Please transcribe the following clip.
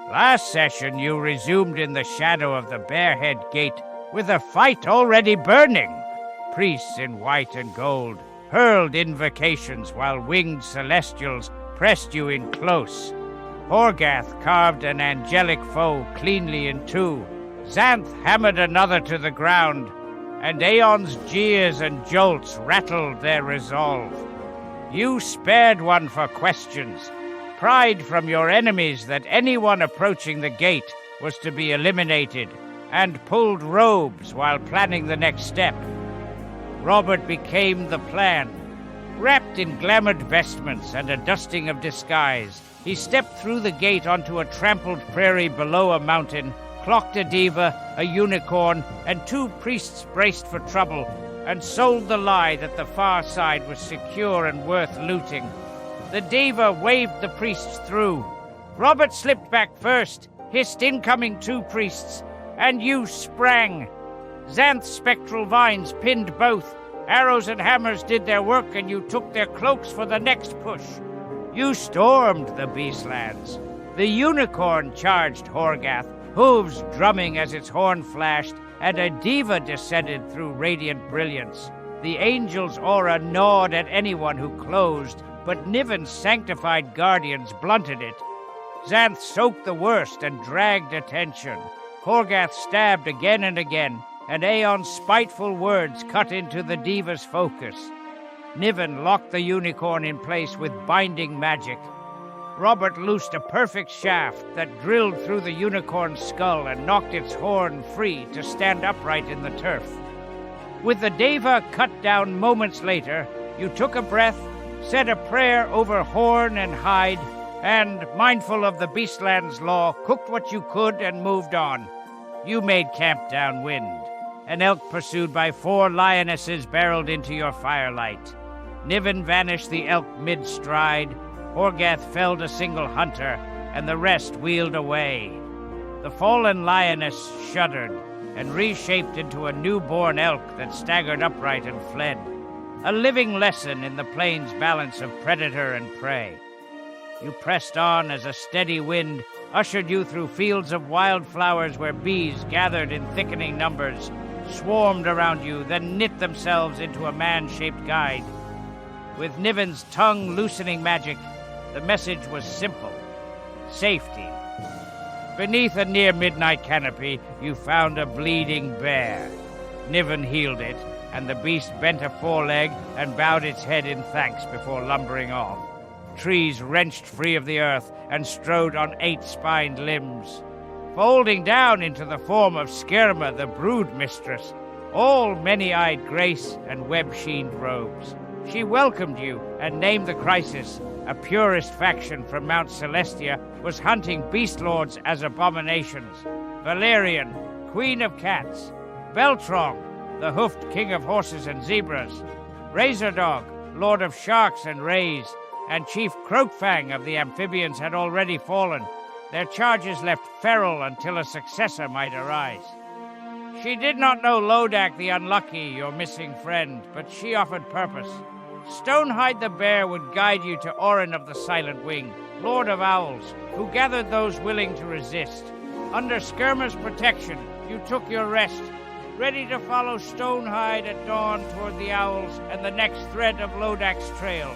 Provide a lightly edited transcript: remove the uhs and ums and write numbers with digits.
Last session you resumed in the shadow of the Bearhead Gate with a fight already burning. Priests in white and gold hurled invocations while winged celestials pressed you in close. Horgath carved an angelic foe cleanly in two. Xanth hammered another to the ground, and Aeon's jeers and jolts rattled their resolve. You spared one for questions, pried from your enemies that anyone approaching the gate was to be eliminated, and pulled robes while planning the next step. Robert became the plan. Wrapped in glamoured vestments and a dusting of disguise, he stepped through the gate onto a trampled prairie below a mountain, clocked a diva, a unicorn, and 2 priests braced for trouble, and sold the lie that the far side was secure and worth looting. The diva waved the priests through. Robert slipped back first, hissed incoming 2 priests, and you sprang. Xanth's spectral vines pinned both. Arrows and hammers did their work, and you took their cloaks for the next push. You stormed the Beastlands. The unicorn charged Horgath, hooves drumming as its horn flashed, and a diva descended through radiant brilliance. The angel's aura gnawed at anyone who closed, but Niven's sanctified guardians blunted it. Xanth soaked the worst and dragged attention. Horgath stabbed again and again, and Aeon's spiteful words cut into the diva's focus. Niven locked the unicorn in place with binding magic. Robert loosed a perfect shaft that drilled through the unicorn's skull and knocked its horn free to stand upright in the turf. With the diva cut down moments later, you took a breath, said a prayer over horn and hide, and, mindful of the Beastlands law, cooked what you could and moved on. You made camp downwind. An elk pursued by 4 lionesses barreled into your firelight. Niven vanished the elk mid-stride. Horgath felled a single hunter, and the rest wheeled away. The fallen lioness shuddered and reshaped into a newborn elk that staggered upright and fled. A living lesson in the plains' balance of predator and prey. You pressed on as a steady wind ushered you through fields of wildflowers where bees gathered in thickening numbers, swarmed around you, then knit themselves into a man-shaped guide. With Niven's tongue-loosening magic, the message was simple: safety. Beneath a near-midnight canopy, you found a bleeding bear. Niven healed it, and the beast bent a foreleg and bowed its head in thanks before lumbering off. Trees wrenched free of the earth and strode on 8-spined limbs, folding down into the form of Skirma, the brood mistress, all many-eyed grace and web-sheened robes. She welcomed you and named the crisis. A purist faction from Mount Celestia was hunting beast lords as abominations. Valerian, Queen of Cats. Beltrong, the hoofed king of horses and zebras. Razordog, lord of sharks and rays. And Chief Croakfang of the amphibians had already fallen. Their charges left feral until a successor might arise. She did not know Lodak the Unlucky, your missing friend, but she offered purpose. Stonehide the Bear would guide you to Orin of the Silent Wing, Lord of Owls, who gathered those willing to resist. Under Skirma's protection, you took your rest, ready to follow Stonehide at dawn toward the Owls and the next thread of Lodak's trail.